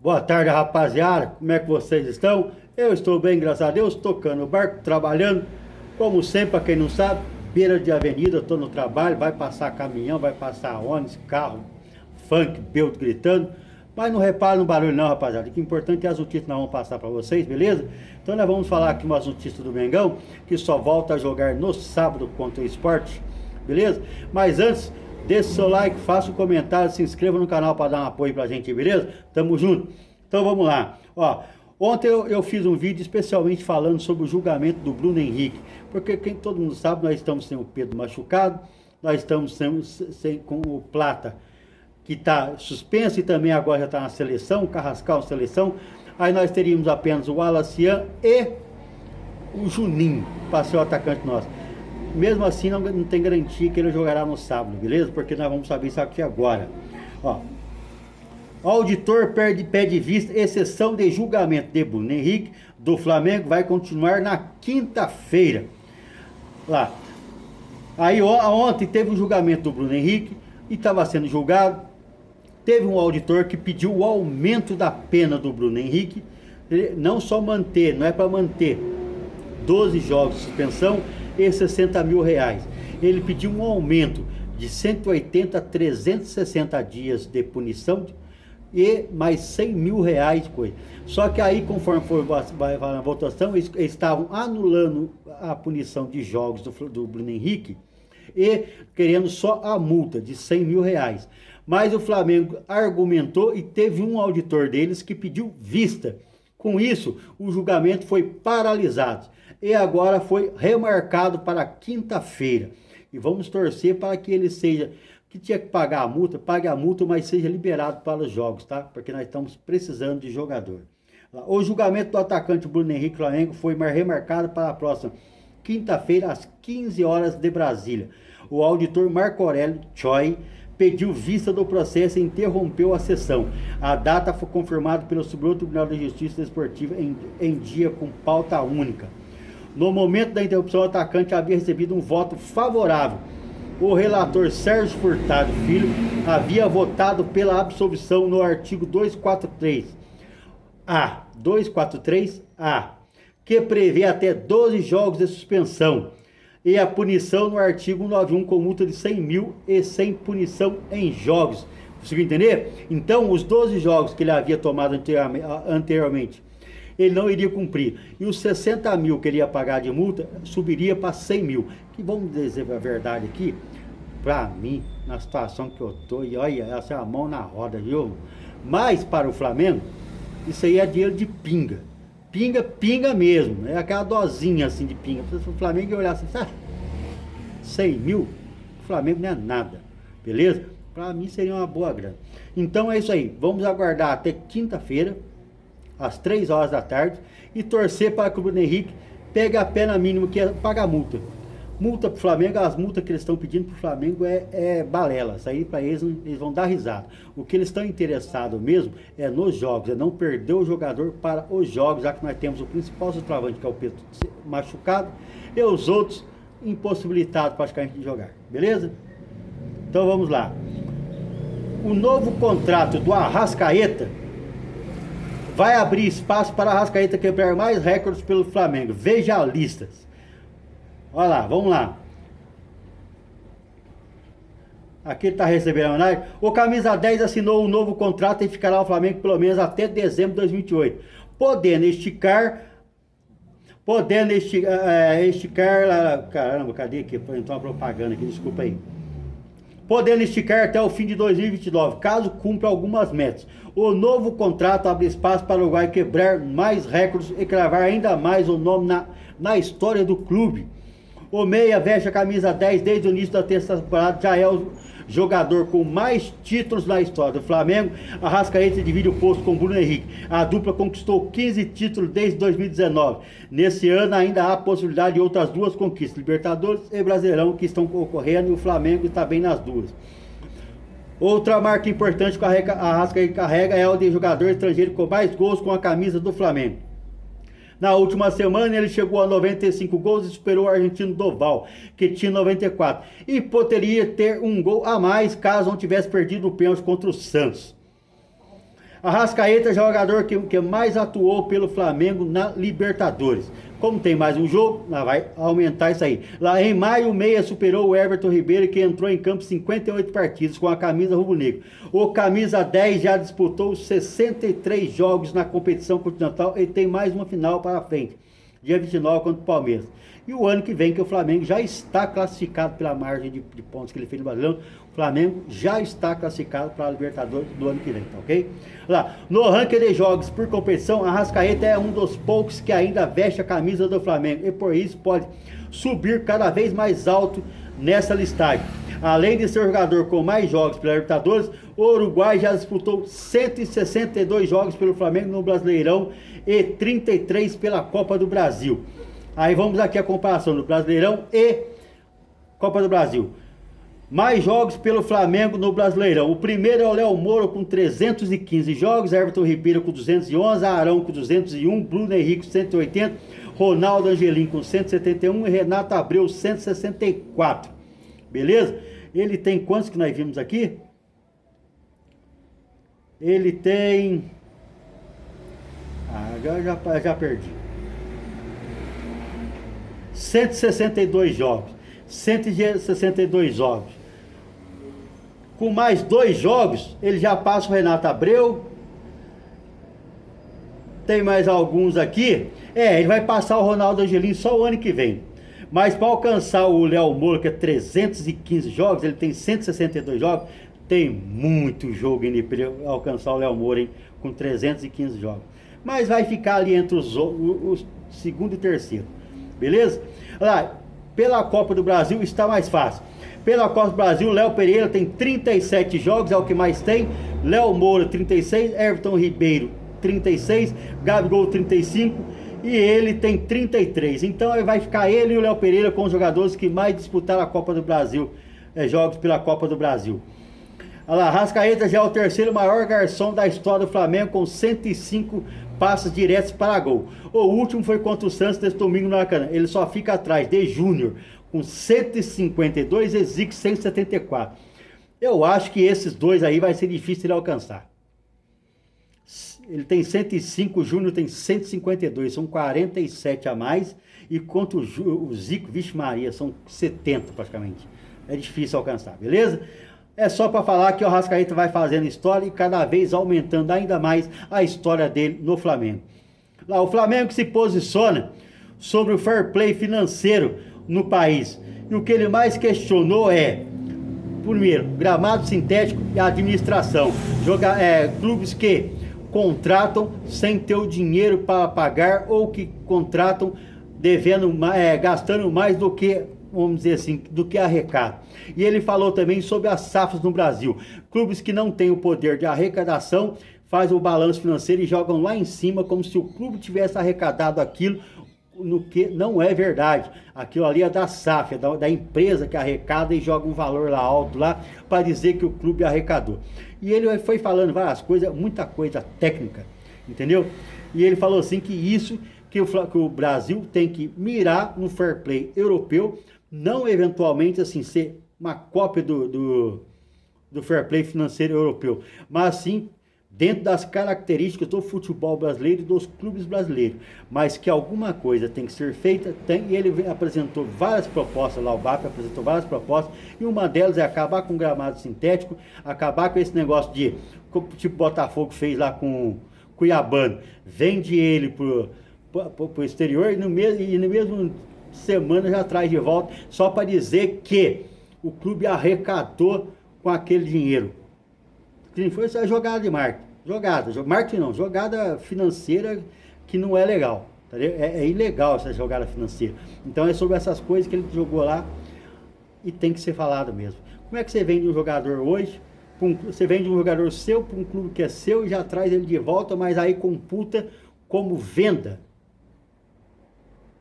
Boa tarde, rapaziada. Como é que vocês estão? Eu estou bem, graças a Deus, tocando o barco, trabalhando. Como sempre, para quem não sabe, beira de avenida, estou no trabalho, vai passar caminhão, vai passar ônibus, carro, funk, belto gritando. Mas não repara no barulho não, rapaziada. O que é importante é as notícias que nós vamos passar para vocês, beleza? Então nós vamos falar aqui umas notícias do Mengão, que só volta a jogar no sábado contra o Sport, beleza? Mas antes, deixe seu like, faça um comentário, se inscreva no canal para dar um apoio pra gente, beleza? Tamo junto. Então vamos lá. Ó, ontem eu fiz um vídeo especialmente falando sobre o julgamento do Bruno Henrique, porque quem todo mundo sabe, nós estamos sem o Pedro machucado, nós estamos com o Plata, que está suspenso e também agora já está na seleção, o Carrascal na seleção. Aí nós teríamos apenas o Wallacian e o Juninho para ser o atacante nosso. Mesmo assim, não tem garantia que ele jogará no sábado, beleza? Porque nós vamos saber isso aqui agora. Ó, o auditor pede vista, exceção de julgamento de Bruno Henrique do Flamengo vai continuar na quinta-feira. Lá. Aí ontem teve o julgamento do Bruno Henrique e estava sendo julgado. Teve um auditor que pediu o aumento da pena do Bruno Henrique, não só manter, não é para manter 12 jogos de suspensão e 60 mil reais. Ele pediu um aumento de 180 a 360 dias de punição e mais 100 mil reais. Coisa. Só que aí, conforme foi na votação, eles estavam anulando a punição de jogos do Bruno Henrique e querendo só a multa de 100 mil reais. Mas o Flamengo argumentou e teve um auditor deles que pediu vista. Com isso, o julgamento foi paralisado e agora foi remarcado para quinta-feira. E vamos torcer para que ele seja, que tinha que pagar a multa, pague a multa, mas seja liberado para os jogos, tá? Porque nós estamos precisando de jogador. O julgamento do atacante Bruno Henrique Flamengo foi remarcado para a próxima quinta-feira, às 15 horas de Brasília. O auditor Marco Aurélio Choi pediu vista do processo e interrompeu a sessão. A data foi confirmada pelo Superior Tribunal de Justiça Desportiva em dia com pauta única. No momento da interrupção, o atacante havia recebido um voto favorável. O relator Sérgio Furtado Filho havia votado pela absolvição no artigo 243-A, que prevê até 12 jogos de suspensão, e a punição no artigo 191 com multa de 100 mil e sem punição em jogos. Conseguiu entender? Então, os 12 jogos que ele havia tomado anteriormente, ele não iria cumprir. E os 60 mil que ele ia pagar de multa, subiria para 100 mil. Que vamos dizer a verdade aqui, para mim, na situação que eu estou, e olha, essa é a mão na roda, viu? Mas para o Flamengo, isso aí é dinheiro de pinga. Pinga mesmo, é aquela dosinha assim de pinga. Se o Flamengo ia olhar assim, sabe? 100 mil, o Flamengo não é nada, beleza? Para mim seria uma boa grana. Então é isso aí, vamos aguardar até quinta-feira, às 3 horas da tarde, e torcer para que o Bruno Henrique pegue a pena mínima, que é pagar multa. Multa pro Flamengo, as multas que eles estão pedindo pro Flamengo é balela. Isso aí para eles, eles vão dar risada. O que eles estão interessados mesmo é nos jogos, é não perder o jogador para os jogos, já que nós temos o principal centroavante, que é o Pedro machucado, e os outros impossibilitados praticamente de jogar. Beleza? Então vamos lá. O novo contrato do Arrascaeta vai abrir espaço para a Arrascaeta quebrar mais recordes pelo Flamengo. Veja a listas. Olha lá, vamos lá. Aqui ele está recebendo a homenagem. O camisa 10 assinou um novo contrato e ficará no Flamengo pelo menos até dezembro de 2028. Podendo esticar. Caramba, cadê aqui? Entrou uma propaganda aqui, desculpa aí. Podendo esticar até o fim de 2029, caso cumpra algumas metas. O novo contrato abre espaço para o Uruguai quebrar mais recordes e cravar ainda mais o nome na história do clube. O meia veste a camisa 10 desde o início da terceira temporada, já é o jogador com mais títulos na história do Flamengo. Arrascaeta divide o posto com Bruno Henrique. A dupla conquistou 15 títulos desde 2019. Nesse ano ainda há a possibilidade de outras duas conquistas, Libertadores e Brasileirão, que estão ocorrendo, e o Flamengo está bem nas duas. Outra marca importante que a Arrascaeta carrega é o de jogador estrangeiro com mais gols com a camisa do Flamengo. Na última semana ele chegou a 95 gols e superou o argentino Doval, que tinha 94. E poderia ter um gol a mais caso não tivesse perdido o pênalti contra o Santos. Arrascaeta, jogador que mais atuou pelo Flamengo na Libertadores. Como tem mais um jogo, vai aumentar isso aí. Lá em maio, o Meia superou o Everton Ribeiro, que entrou em campo 58 partidas com a camisa rubro-negra. O camisa 10 já disputou 63 jogos na competição continental e tem mais uma final para frente, dia 29 contra o Palmeiras. E o ano que vem, que o Flamengo já está classificado pela margem de pontos que ele fez no Brasileirão, o Flamengo já está classificado para a Libertadores do ano que vem, tá ok? Lá, no ranking de jogos por competição, a Arrascaeta é um dos poucos que ainda veste a camisa do Flamengo e por isso pode subir cada vez mais alto nessa listagem. Além de ser o jogador com mais jogos pela Libertadores, o Uruguai já disputou 162 jogos pelo Flamengo no Brasileirão e 33 pela Copa do Brasil. Aí vamos aqui a comparação do Brasileirão e Copa do Brasil. Mais jogos pelo Flamengo no Brasileirão. O primeiro é o Léo Moura com 315 jogos, Everton Ribeiro com 211, Arão com 201, Bruno Henrique com 180, Ronaldo Angelim com 171 e Renato Abreu 164. Beleza? Ele tem quantos que nós vimos aqui? Ele tem... já perdi. 162 jogos. 162 jogos. Com mais 2 jogos, ele já passa o Renato Abreu. Tem mais alguns aqui. Ele vai passar o Ronaldo Angelim só o ano que vem. Mas para alcançar o Léo Moura, que é 315 jogos, ele tem 162 jogos. Tem muito jogo ainda para ele alcançar o Léo Moura, hein, com 315 jogos. Mas vai ficar ali entre os segundo e terceiro. Beleza? Lá, pela Copa do Brasil está mais fácil. Pela Copa do Brasil, Léo Pereira tem 37 jogos, é o que mais tem. Léo Moura, 36. Everton Ribeiro, 36. Gabigol, 35. E ele tem 33. Então vai ficar ele e o Léo Pereira com os jogadores que mais disputaram a Copa do Brasil. Jogos pela Copa do Brasil. Olha lá, Arrascaeta já é o terceiro maior garçom da história do Flamengo, com 105 passes diretos para gol. O último foi contra o Santos nesse domingo no Maracanã. Ele só fica atrás de Júnior com 152 e Zico 174. Eu acho que esses dois aí vai ser difícil ele alcançar. Ele tem 105, o Júnior tem 152, são 47 a mais. E contra o Zico, vixe Maria, são 70 praticamente. É difícil alcançar, beleza? É só para falar que o Arrascaeta vai fazendo história e cada vez aumentando ainda mais a história dele no Flamengo. Lá, o Flamengo se posiciona sobre o fair play financeiro no país. E o que ele mais questionou é, primeiro, gramado sintético e administração. Clubes que contratam sem ter o dinheiro para pagar ou que contratam devendo, gastando mais do que, vamos dizer assim, do que arrecada. E ele falou também sobre as SAFs no Brasil. Clubes que não têm o poder de arrecadação fazem o balanço financeiro e jogam lá em cima como se o clube tivesse arrecadado aquilo, no que não é verdade. Aquilo ali é da SAF, é da empresa que arrecada e joga um valor lá alto lá para dizer que o clube arrecadou. E ele foi falando várias coisas, muita coisa técnica, entendeu? E ele falou assim que isso, que o Brasil tem que mirar no fair play europeu, não eventualmente assim ser uma cópia do fair play financeiro europeu, mas sim dentro das características do futebol brasileiro e dos clubes brasileiros, mas que alguma coisa tem que ser feita, e ele apresentou várias propostas lá, o BAP apresentou várias propostas, e uma delas é acabar com o gramado sintético, acabar com esse negócio de, tipo Botafogo fez lá com Cuiabano, vende ele pro exterior e no mesmo semana já traz de volta, só para dizer que o clube arrecadou com aquele dinheiro. Que foi essa jogada de marketing. Jogada financeira que não é legal. Tá? É ilegal essa jogada financeira. Então é sobre essas coisas que ele jogou lá e tem que ser falado mesmo. Como é que você vende um jogador hoje? Você vende um jogador seu para um clube que é seu e já traz ele de volta, mas aí computa como venda.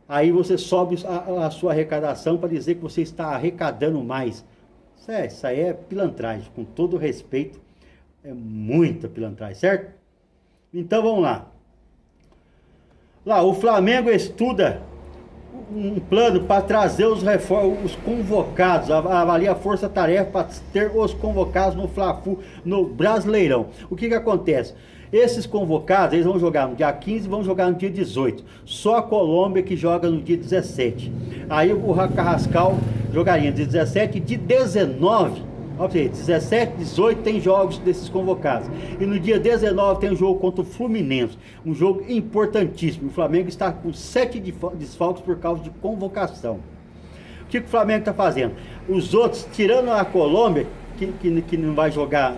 Aí você sobe a sua arrecadação para dizer que você está arrecadando mais. Isso aí é pilantragem, com todo respeito. É muita pilantragem, certo? Então vamos lá. Lá, o Flamengo estuda um plano para trazer os convocados, avalia a força-tarefa para ter os convocados no Fla-Flu, no Brasileirão. O que acontece? Esses convocados, eles vão jogar no dia 15 e vão jogar no dia 18. Só a Colômbia que joga no dia 17. Aí o Carrascal jogaria de 17 e de 19. Ó, 17, 18 tem jogos desses convocados. E no dia 19 tem um jogo contra o Fluminense. Um jogo importantíssimo. O Flamengo está com 7 desfalques por causa de convocação. O que o Flamengo está fazendo? Os outros, tirando a Colômbia, que não vai jogar,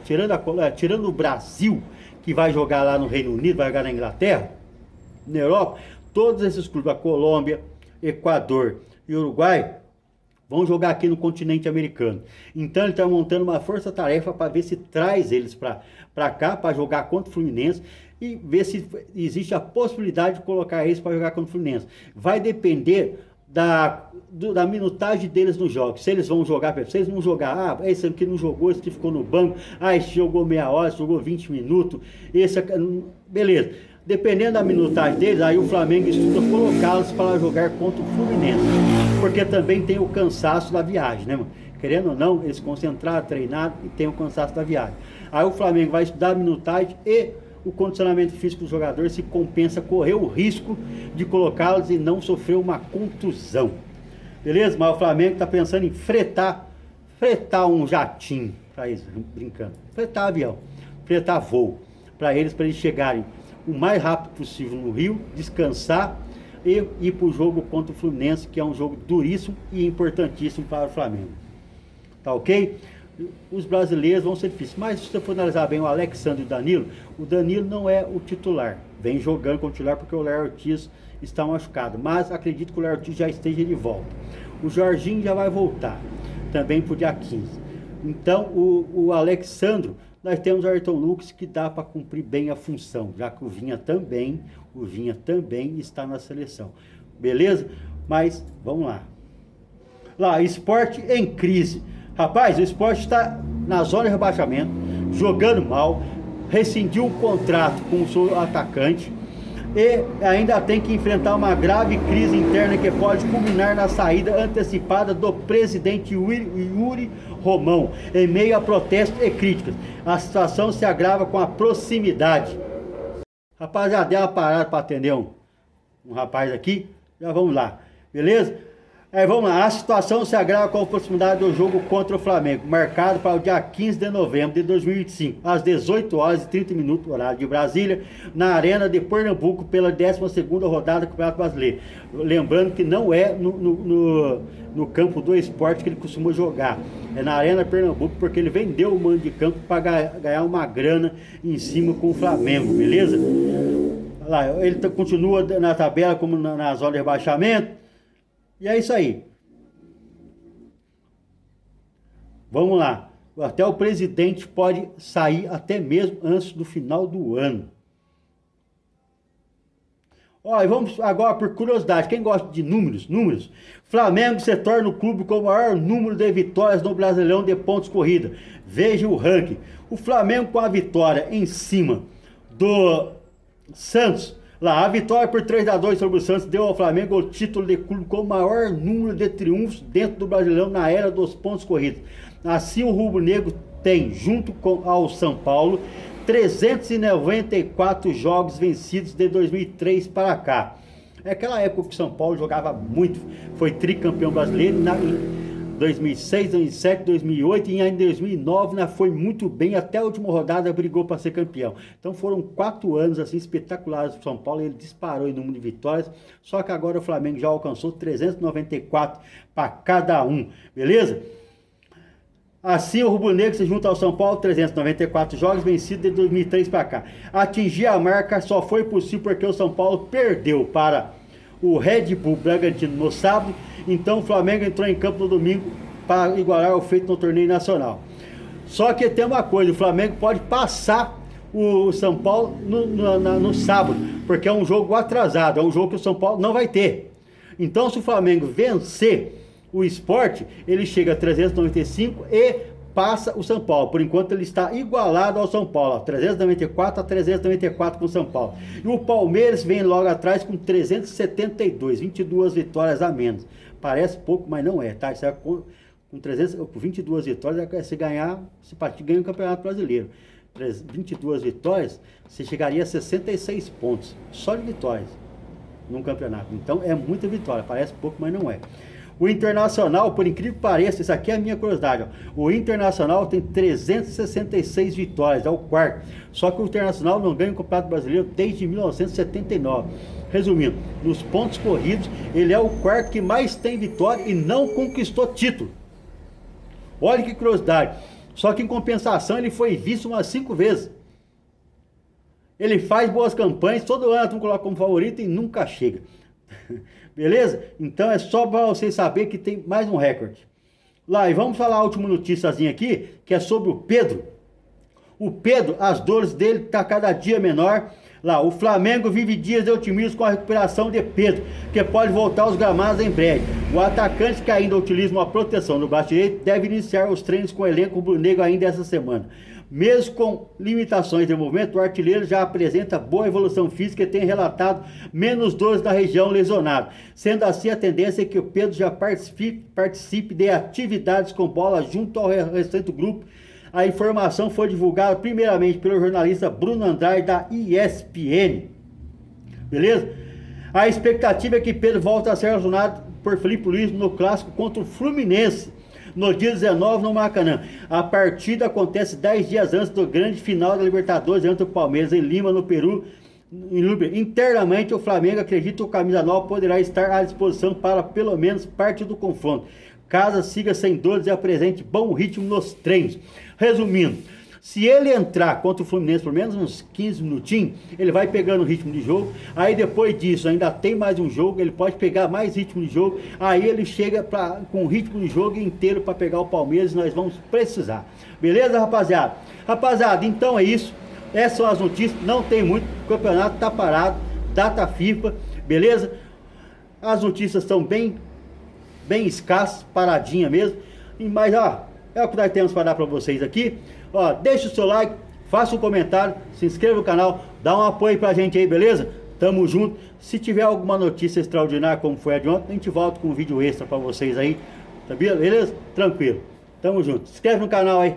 tirando o Brasil, que vai jogar lá no Reino Unido, vai jogar na Inglaterra, na Europa, todos esses clubes, a Colômbia, Equador e Uruguai, vão jogar aqui no continente americano. Então ele está montando uma força-tarefa para ver se traz eles para cá, para jogar contra o Fluminense, e ver se existe a possibilidade de colocar eles para jogar contra o Fluminense. Vai depender da minutagem deles nos jogos. Se eles vão jogar, se eles não jogar, esse aqui não jogou, esse aqui ficou no banco, esse jogou meia hora, esse jogou 20 minutos, esse aqui, beleza. Dependendo da minutagem deles, aí o Flamengo estuda colocá-los para jogar contra o Fluminense. Porque também tem o cansaço da viagem, né, mano? Querendo ou não, eles concentraram, treinaram e tem o cansaço da viagem. Aí o Flamengo vai estudar a minutagem e o condicionamento físico dos jogadores, se compensa correr o risco de colocá-los e não sofrer uma contusão. Beleza? Mas o Flamengo está pensando em fretar um jatinho para eles, brincando. Fretar avião, fretar voo para eles chegarem o mais rápido possível no Rio, descansar e ir para o jogo contra o Fluminense, que é um jogo duríssimo e importantíssimo para o Flamengo. Tá ok? Os brasileiros vão ser difíceis, mas se você for analisar bem o Alexandre e o Danilo não é o titular, vem jogando como titular porque o Léo Ortiz está machucado, mas acredito que o Léo Ortiz já esteja de volta. O Jorginho já vai voltar, também para o dia 15. Então o Alexandre, nós temos o Ayrton Lucas que dá para cumprir bem a função, já que o Vinha também está na seleção, beleza? Mas vamos lá. Lá, Sport em crise. Rapaz, o Sport está na zona de rebaixamento, jogando mal, rescindiu o contrato com o seu atacante e ainda tem que enfrentar uma grave crise interna que pode culminar na saída antecipada do presidente Yuri Romão, em meio a protestos e críticas. A situação se agrava com a proximidade. Rapaziada, deu uma parada para atender um rapaz aqui, já vamos lá, beleza? Aí vamos lá, a situação se agrava com a proximidade do jogo contra o Flamengo, marcado para o dia 15 de novembro de 2025, às 18 horas e 30 minutos, horário de Brasília, na Arena de Pernambuco, pela 12ª rodada do Campeonato Brasileiro. Lembrando que não é no campo do Sport que ele costuma jogar, é na Arena Pernambuco, porque ele vendeu o mando de campo para ganhar uma grana em cima com o Flamengo, beleza? Lá, ele continua na tabela como na zona de rebaixamento. E é isso aí. Vamos lá. Até o presidente pode sair até mesmo antes do final do ano. Ó, e vamos agora por curiosidade. Quem gosta de números. Flamengo se torna o clube com o maior número de vitórias no Brasileirão de pontos corrida. Veja o ranking. O Flamengo com a vitória em cima do Santos. Lá, a vitória por 3-2 sobre o Santos deu ao Flamengo o título de clube com o maior número de triunfos dentro do Brasileirão na era dos pontos corridos. Assim, o rubro-negro tem, junto ao São Paulo, 394 jogos vencidos de 2003 para cá. É aquela época que o São Paulo jogava muito, foi tricampeão brasileiro em 2006, 2007, 2008 e em 2009 foi muito bem, até a última rodada brigou para ser campeão. Então foram 4 anos assim espetaculares do São Paulo, ele disparou em número de vitórias, só que agora o Flamengo já alcançou 394 para cada um, beleza? Assim, o rubro-negro se junta ao São Paulo, 394 jogos vencidos de 2003 para cá. Atingir a marca só foi possível porque o São Paulo perdeu para o Red Bull Bragantino no sábado, então o Flamengo entrou em campo no domingo para igualar o feito no torneio nacional. Só que tem uma coisa, o Flamengo pode passar o São Paulo no sábado, porque é um jogo atrasado, é um jogo que o São Paulo não vai ter. Então se o Flamengo vencer o Sport, ele chega a 395 e passa o São Paulo. Por enquanto ele está igualado ao São Paulo, 394 a 394 com o São Paulo. E o Palmeiras vem logo atrás com 372, 22 vitórias a menos. Parece pouco, mas não é, tá? Isso é com 22 vitórias, se ganhar, esse partido ganha o Campeonato Brasileiro. 22 vitórias, você chegaria a 66 pontos, só de vitórias, num campeonato. Então é muita vitória, parece pouco, mas não é. O Internacional, por incrível que pareça, isso aqui é a minha curiosidade, ó. O Internacional tem 366 vitórias, é o quarto. Só que o Internacional não ganha o Campeonato Brasileiro desde 1979. Resumindo, nos pontos corridos, ele é o quarto que mais tem vitória e não conquistou título. Olha que curiosidade. Só que em compensação ele foi visto umas 5 vezes. Ele faz boas campanhas, todo ano tu coloca como favorito e nunca chega. Beleza? Então é só para vocês saberem que tem mais um recorde. Lá, e vamos falar a última noticiazinha aqui, que é sobre o Pedro. O Pedro, as dores dele tá cada dia menor. Lá, o Flamengo vive dias de otimismo com a recuperação de Pedro, que pode voltar aos gramados em breve. O atacante, que ainda utiliza uma proteção no braço direito, deve iniciar os treinos com o elenco rubro-negro ainda essa semana. Mesmo com limitações de movimento, o artilheiro já apresenta boa evolução física e tem relatado menos dores na região lesionada. Sendo assim, a tendência é que o Pedro já participe de atividades com bola junto ao restante do grupo. A informação foi divulgada primeiramente pelo jornalista Bruno Andrade da ESPN. Beleza? A expectativa é que Pedro volte a ser relacionado por Felipe Luiz no clássico contra o Fluminense, no dia 19 no Maracanã. A partida acontece 10 dias antes do grande final da Libertadores entre o Palmeiras em Lima, no Peru. Internamente, o Flamengo acredita que o camisa 9 poderá estar à disposição para pelo menos parte do confronto, caso siga sem dores e apresente bom ritmo nos treinos. Resumindo, se ele entrar contra o Fluminense por menos uns 15 minutinhos, ele vai pegando o ritmo de jogo. Aí depois disso ainda tem mais um jogo, ele pode pegar mais ritmo de jogo. Aí ele chega com o ritmo de jogo inteiro para pegar o Palmeiras, e nós vamos precisar. Beleza, rapaziada? Rapaziada, então é isso. Essas são as notícias, não tem muito, o campeonato tá parado, data FIFA, beleza? As notícias estão bem escassas, paradinha mesmo. Mas ó, é o que nós temos para dar para vocês aqui. Ó, deixa o seu like, faça um comentário, se inscreva no canal, dá um apoio pra gente aí, beleza? Tamo junto. Se tiver alguma notícia extraordinária como foi a de ontem, a gente volta com um vídeo extra para vocês aí, tá beleza? Tranquilo. Tamo junto. Se inscreve no canal aí.